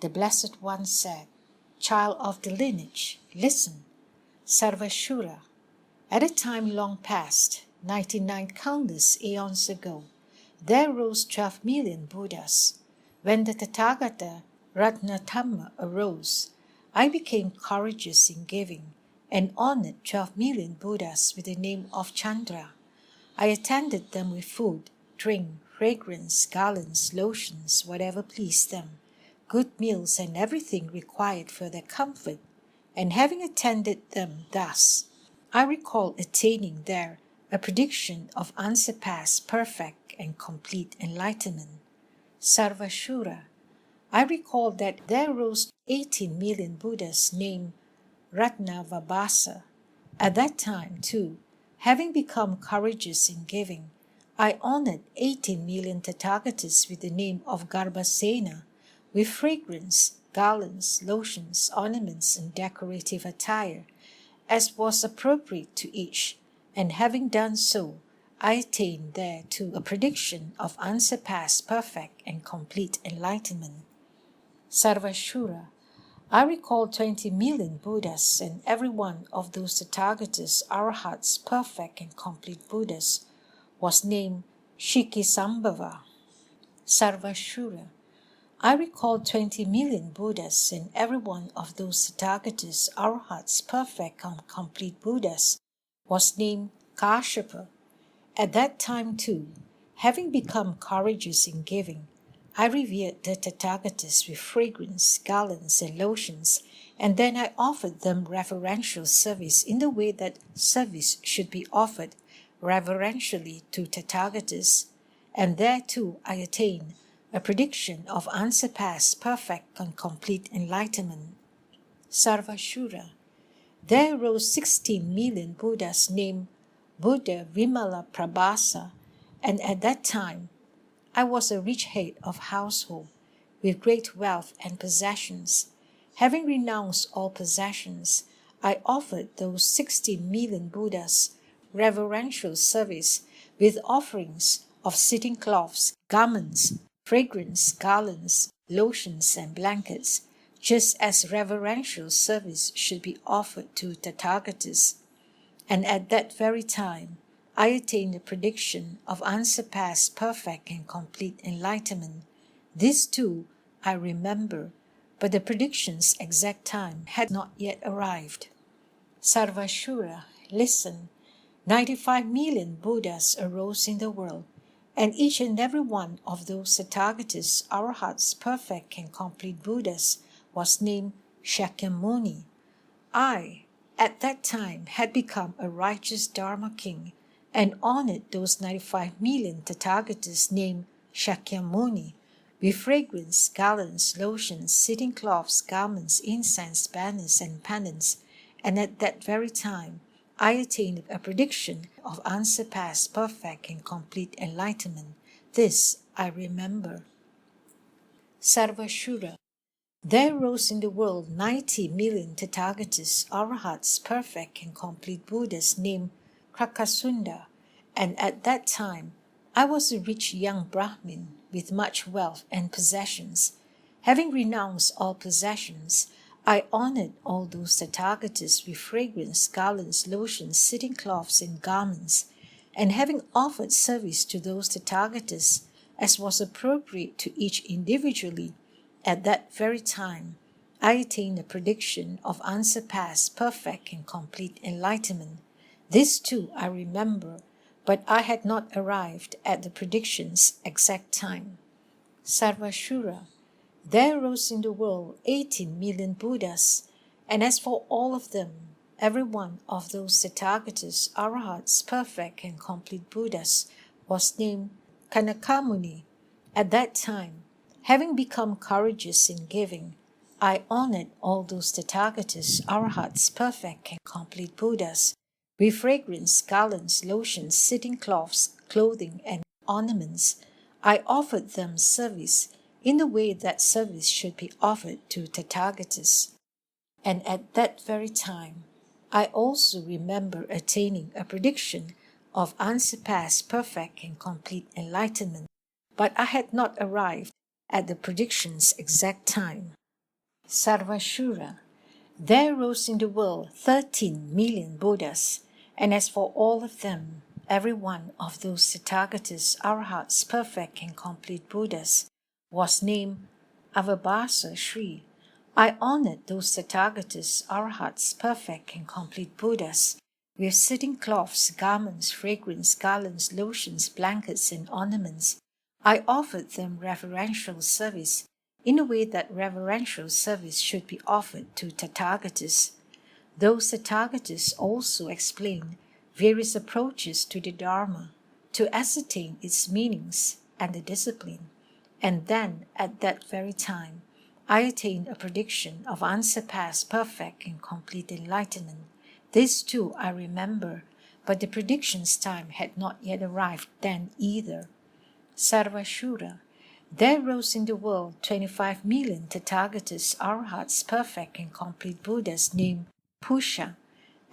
The Blessed One said, "Child of the lineage, listen, Sarvashura. At a time long past, 99 countless aeons ago, there rose 12 million Buddhas. When the Tathagata Ratnathamma arose, I became courageous in giving and honored 12 million Buddhas with the name of Chandra. I attended them with food, drink, fragrance, garlands, lotions, whatever pleased them, good meals and everything required for their comfort, and having attended them thus, I recall attaining there a prediction of unsurpassed, perfect, and complete enlightenment. Sarvashura, I recall that there rose 18 million Buddhas named Ratnavabhasa. At that time, too, having become courageous in giving, I honored 18 million Tathagatas with the name of Garbhasena, with fragrance, garlands, lotions, ornaments, and decorative attire, as was appropriate to each, and having done so, I attained there to a prediction of unsurpassed, perfect, and complete enlightenment. Sarvashura, I recall 20 million Buddhas, and every one of those Tathagatas, Arhats, perfect and complete Buddhas, was named Shikisambhava. Sarvashura, I recall 20 million Buddhas, and every one of those Tathagatas, Arhats, perfect and complete Buddhas, was named Kashyapa. At that time too, having become courageous in giving, I revered the Tathagatas with fragrance, garlands, and lotions, and then I offered them reverential service in the way that service should be offered reverentially to Tathagatas, and there too I attained a prediction of unsurpassed, perfect, and complete enlightenment. Sarvashura, there rose 16 million Buddhas named Buddha Vimala Prabhasa, and at that time I was a rich head of household, with great wealth and possessions. Having renounced all possessions, I offered those 16 million Buddhas reverential service with offerings of sitting cloths, garments, fragrance, garlands, lotions, and blankets, just as reverential service should be offered to Tathagatas. And at that very time, I attained the prediction of unsurpassed, perfect, and complete enlightenment. This too I remember, but the prediction's exact time had not yet arrived. Sarvashura, listen, 95 million Buddhas arose in the world, and each and every one of those Tathagatas, Arhats, perfect and complete Buddhas, was named Shakyamuni. I, at that time, had become a righteous Dharma king, and honored those 95 million Tathagatas named Shakyamuni, with fragrance, garlands, lotions, sitting cloths, garments, incense, banners, and pendants, and at that very time I attained a prediction of unsurpassed, perfect, and complete enlightenment. This I remember. Sarvashura, there rose in the world 90 million Tathagatas, Arhats, perfect and complete Buddhas named Krakasunda, and at that time I was a rich young Brahmin with much wealth and possessions. Having renounced all possessions, I honored all those Tathagatas with fragrance, garlands, lotions, sitting cloths, and garments, and having offered service to those Tathagatas as was appropriate to each individually, at that very time I attained a prediction of unsurpassed, perfect, and complete enlightenment. This too I remember, but I had not arrived at the prediction's exact time. Sarvashura, there rose in the world 18 million Buddhas, and as for all of them, every one of those Tathagatas, Arhats, perfect and complete Buddhas, was named Kanakamuni. At that time, having become courageous in giving, I honored all those Tathagatas, Arhats, perfect and complete Buddhas, with fragrance, garlands, lotions, sitting cloths, clothing, and ornaments. I offered them service in the way that service should be offered to Tathagatas. And at that very time, I also remember attaining a prediction of unsurpassed, perfect, and complete enlightenment, but I had not arrived at the prediction's exact time. Sarvashura. There rose in the world 13 million Buddhas, and as for all of them, every one of those Tathagatas, Arhats, perfect and complete Buddhas, was named Avabhasa Shri. I honored those Tathagatas, Arhats, perfect and complete Buddhas, with sitting cloths, garments, fragrance, garlands, lotions, blankets, and ornaments. I offered them reverential service in a way that reverential service should be offered to Tathagatas. Those Tathagatas also explained various approaches to the Dharma to ascertain its meanings and the discipline, and then at that very time I attained a prediction of unsurpassed perfect and complete enlightenment. This too I remember, but the prediction's time had not yet arrived then either. Sarvashura. There rose in the world 25 million Tathagatas, Arhats, perfect and complete Buddhas named Pusha.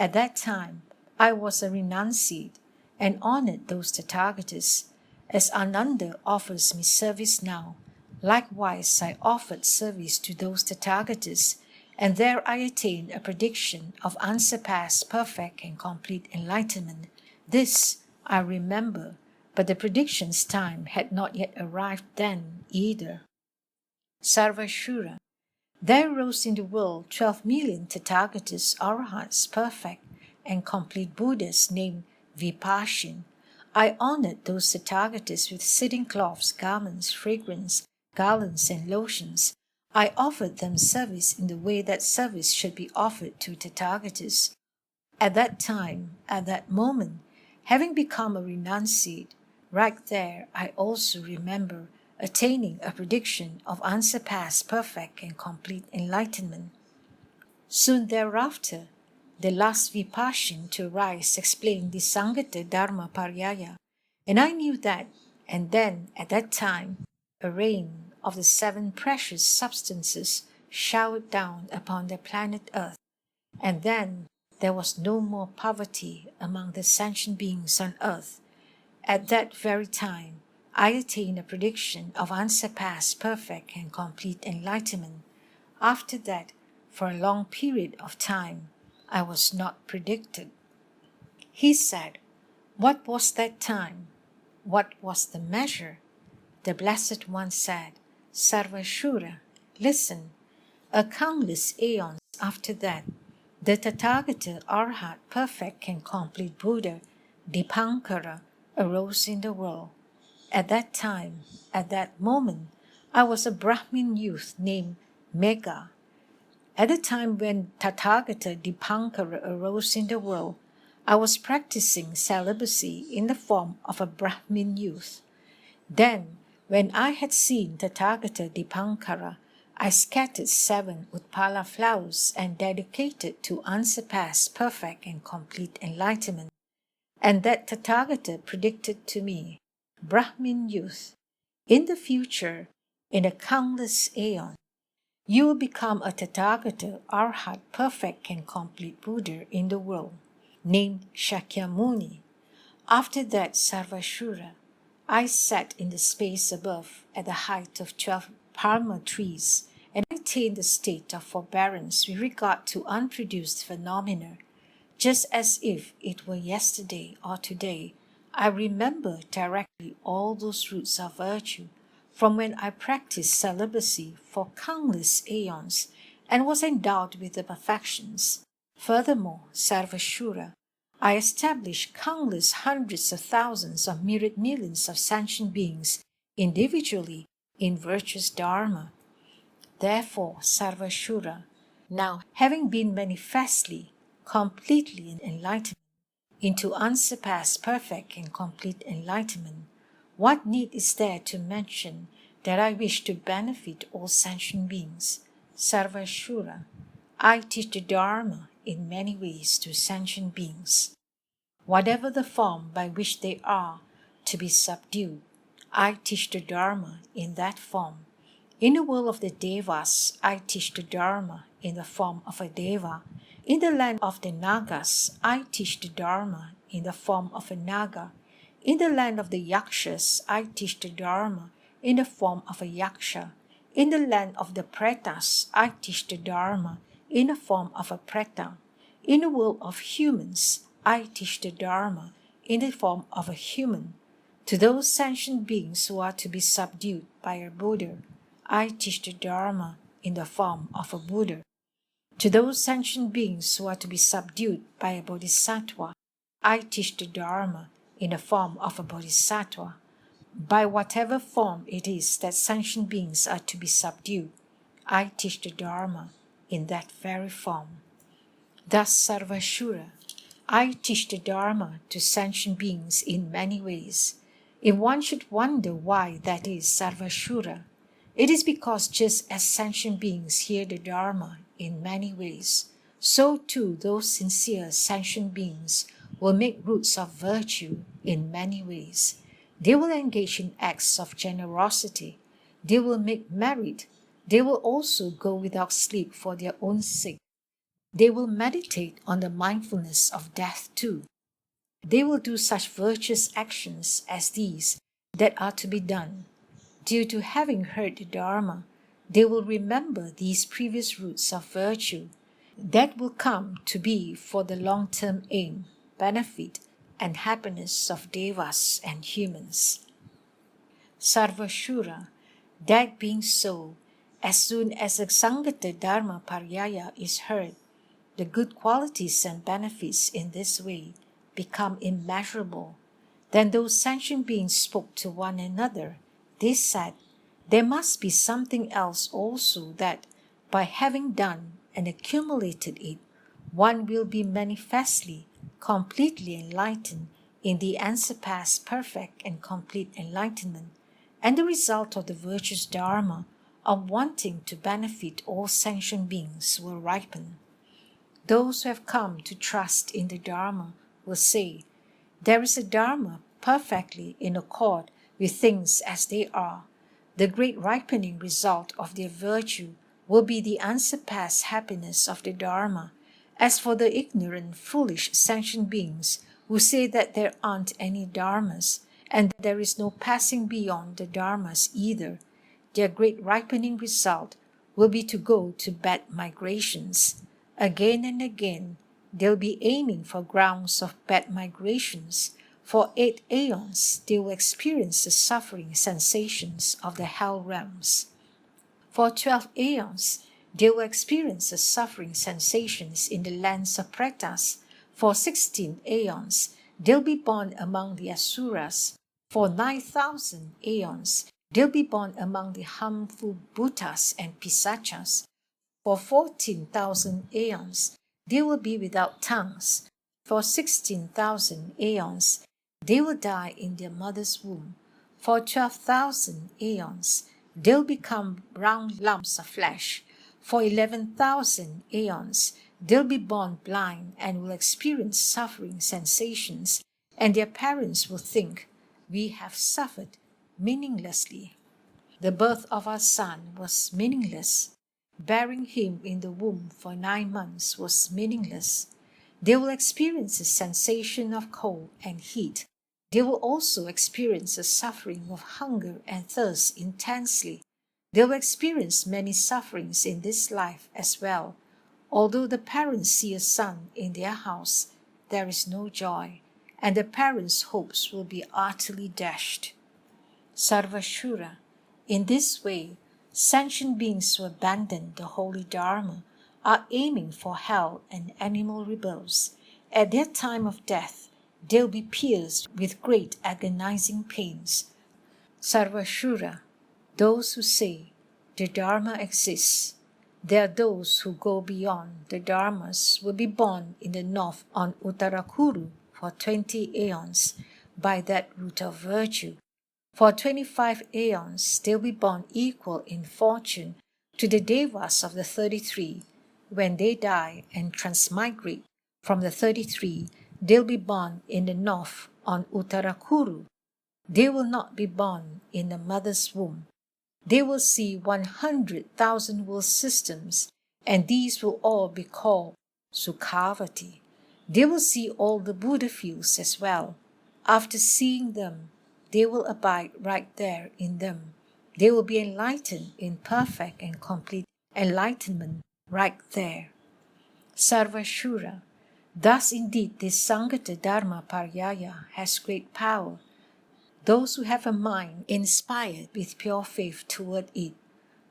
At that time, I was a renunciate and honored those Tathagatas. As Ananda offers me service now, likewise I offered service to those Tathagatas, and there I attained a prediction of unsurpassed perfect and complete enlightenment. This I remember, but the prediction's time had not yet arrived then either. Sarvashura. There rose in the world 12 million Tathagatas, Arhats, perfect and complete Buddhas named Vipashin. I honored those Tathagatas with sitting cloths, garments, fragrance, garlands, and lotions. I offered them service in the way that service should be offered to Tathagatas. At that time, at that moment, having become a renunciate, right there I also remember attaining a prediction of unsurpassed perfect and complete enlightenment. Soon thereafter, the last Vipashin to rise explained the Saṅghāṭa Dharmaparyāya, and I knew that, and then at that time, a rain of the 7 precious substances showered down upon the planet Earth, and then there was no more poverty among the sentient beings on earth. At that very time, I attained a prediction of unsurpassed perfect and complete enlightenment. After that, for a long period of time, I was not predicted. He said, "What was that time? What was the measure?" The Blessed One said, "Sarvashura, listen. A countless aeons after that, the Tathagata Arhat, perfect and complete Buddha, Dipankara, arose in the world. At that time, at that moment, I was a Brahmin youth named Megha. At the time when Tathagata Dipankara arose in the world, I was practicing celibacy in the form of a Brahmin youth. Then, when I had seen Tathagata Dipankara, I scattered 7 Utpala flowers and dedicated to unsurpassed perfect and complete enlightenment. And that Tathagata predicted to me, Brahmin youth, in the future, in a countless aeon, you will become a Tathagata Arhat, perfect and complete Buddha in the world, named Shakyamuni. After that, Sarvashura, I sat in the space above at the height of 12 palma trees, and I attained the state of forbearance with regard to unproduced phenomena. Just as if it were yesterday or today, I remember directly all those roots of virtue from when I practiced celibacy for countless aeons and was endowed with the perfections. Furthermore, Sarvashura, I established countless hundreds of thousands of myriad millions of sentient beings individually in virtuous Dharma. Therefore, Sarvashura, now having been manifestly, completely enlightened into unsurpassed perfect and complete enlightenment, what need is there to mention that I wish to benefit all sentient beings? Sarvashura, I teach the Dharma in many ways to sentient beings. Whatever the form by which they are to be subdued, I teach the Dharma in that form. In the world of the Devas, I teach the Dharma in the form of a Deva. In the land of the Nagas, I teach the Dharma in the form of a Naga. In the land of the Yakshas, I teach the Dharma in the form of a Yaksha. In the land of the Pretas, I teach the Dharma in the form of a Preta. In the world of humans, I teach the Dharma in the form of a human. To those sentient beings who are to be subdued by a Buddha, I teach the Dharma in the form of a Buddha. To those sentient beings who are to be subdued by a Bodhisattva, I teach the Dharma in the form of a Bodhisattva. By whatever form it is that sentient beings are to be subdued, I teach the Dharma in that very form. Thus, Sarvashura, I teach the Dharma to sentient beings in many ways. If one should wonder why that is, Sarvashura, it is because just as sentient beings hear the Dharma in many ways, so too those sincere sentient beings will make roots of virtue in many ways. They will engage in acts of generosity. They will make merit. They will also go without sleep for their own sake. They will meditate on the mindfulness of death too. They will do such virtuous actions as these that are to be done. Due to having heard the Dharma, they will remember these previous roots of virtue that will come to be for the long-term aim, benefit, and happiness of devas and humans. Sarvashura, that being so, as soon as the Saṅghāṭa Dharmaparyāya is heard, the good qualities and benefits in this way become immeasurable. Then those sentient beings spoke to one another. They said, there must be something else also that, by having done and accumulated it, one will be manifestly, completely enlightened in the unsurpassed perfect and complete enlightenment, and the result of the virtuous Dharma of wanting to benefit all sentient beings will ripen. Those who have come to trust in the Dharma will say, there is a Dharma perfectly in accord with things as they are. The great ripening result of their virtue will be the unsurpassed happiness of the Dharma. As for the ignorant, foolish sentient beings who say that there aren't any Dharmas and there is no passing beyond the Dharmas either, their great ripening result will be to go to bad migrations. Again and again, they'll be aiming for grounds of bad migrations. For 8 aeons, they will experience the suffering sensations of the hell realms. For 12 aeons, they will experience the suffering sensations in the lands of Pretas. For 16 aeons, they'll be born among the Asuras. For 9,000 aeons, they'll be born among the harmful Bhutas and Pisachas. For 14,000 aeons, they will be without tongues. For 16,000 aeons, they will die in their mother's womb. For 12,000 aeons, they'll become round lumps of flesh. For 11,000 aeons, they'll be born blind and will experience suffering sensations, and their parents will think, we have suffered meaninglessly. The birth of our son was meaningless. Bearing him in the womb for 9 months was meaningless. They will experience the sensation of cold and heat. They will also experience the suffering of hunger and thirst intensely. They will experience many sufferings in this life as well. Although the parents see a son in their house, there is no joy, and the parents' hopes will be utterly dashed. Sarvashura, in this way, sentient beings who abandon the holy Dharma are aiming for hell and animal rebirths. At their time of death, they'll be pierced with great agonizing pains. Sarvashura, those who say the Dharma exists, there are those who go beyond the Dharmas will be born in the north on Uttarakuru for 20 aeons by that root of virtue. For 25 aeons, they'll be born equal in fortune to the devas of the 33. When they die and transmigrate from the 33, they'll be born in the north on Uttarakuru. They will not be born in the mother's womb. They will see 100,000 world systems, and these will all be called Sukhavati. They will see all the Buddha fields as well. After seeing them, they will abide right there in them. They will be enlightened in perfect and complete enlightenment right there. Sarvashura. Thus indeed this Saṅghāṭa Dharmaparyāya has great power. Those who have a mind inspired with pure faith toward it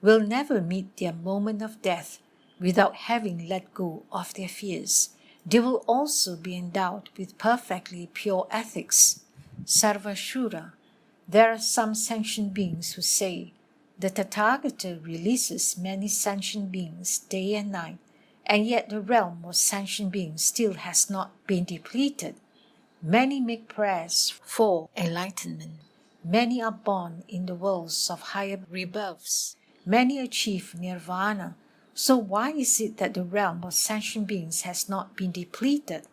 will never meet their moment of death without having let go of their fears. They will also be endowed with perfectly pure ethics. Sarvashura. There are some sentient beings who say, the Tathagata releases many sentient beings day and night, and yet the realm of sentient beings still has not been depleted. Many make prayers for enlightenment. Many are born in the worlds of higher rebirths. Many achieve nirvana. So why is it that the realm of sentient beings has not been depleted?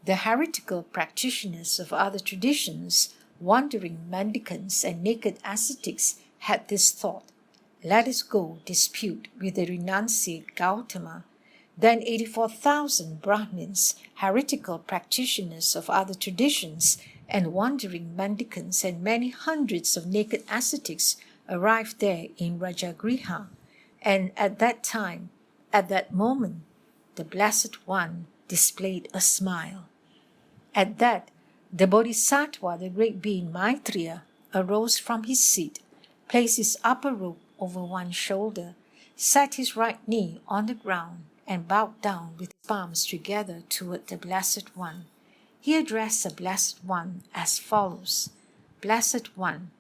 The heretical practitioners of other traditions, wandering mendicants and naked ascetics, had this thought: let us go dispute with the renunciate Gautama. Then 84,000 Brahmins, heretical practitioners of other traditions, and wandering mendicants and many hundreds of naked ascetics arrived there in Rajagriha. And at that time, at that moment, the Blessed One displayed a smile. At that, the Bodhisattva, the great being Maitreya, arose from his seat, placed his upper robe over one shoulder, set his right knee on the ground, and bowed down with his palms together toward the Blessed One. He addressed the Blessed One as follows: Blessed One,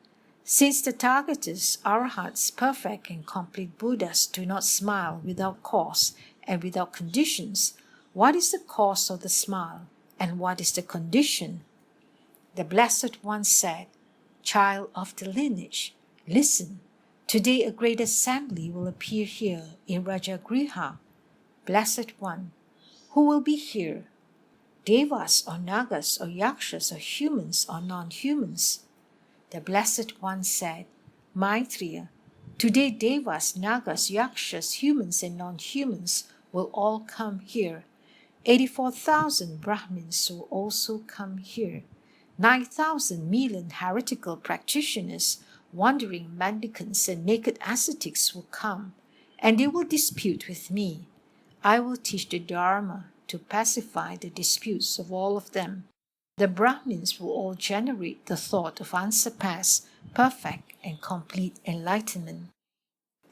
since the Tathagatas, Arahats, perfect and complete Buddhas do not smile without cause and without conditions, what is the cause of the smile, and what is the condition? The Blessed One said, Child of the lineage, listen. Today a great assembly will appear here in Rajagriha. Blessed One, who will be here? Devas or Nagas or Yakshas or humans or non-humans? The Blessed One said, Maitreya, today Devas, Nagas, Yakshas, humans and non-humans will all come here. 84,000 Brahmins will also come here. 9,000 million heretical practitioners, wandering mendicants and naked ascetics will come, and they will dispute with me. I will teach the Dharma to pacify the disputes of all of them. The Brahmins will all generate the thought of unsurpassed, perfect and complete enlightenment.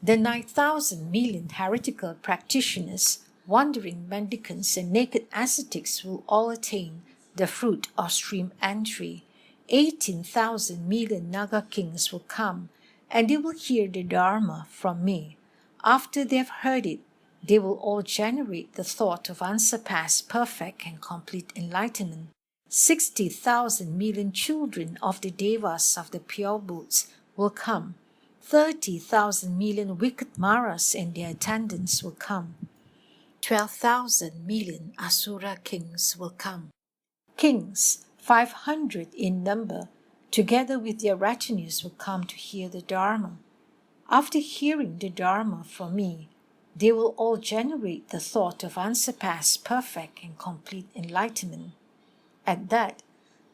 The 9,000 million heretical practitioners, wandering mendicants and naked ascetics will all attain the fruit of stream entry. 18,000 million Naga kings will come, and they will hear the Dharma from me. After they have heard it, they will all generate the thought of unsurpassed, perfect and complete enlightenment. 60,000 million children of the Devas of the pure Buddhas will come. 30,000 million wicked Maras and their attendants will come. 12,000 million Asura kings will come. Kings, 500 in number, together with their retinues will come to hear the Dharma. After hearing the Dharma from me, they will all generate the thought of unsurpassed, perfect and complete enlightenment. At that,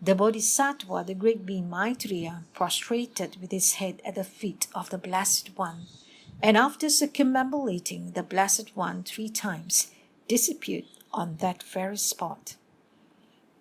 the Bodhisattva, the great being Maitreya, prostrated with his head at the feet of the Blessed One, and after circumambulating the Blessed One 3 times, disappeared on that very spot.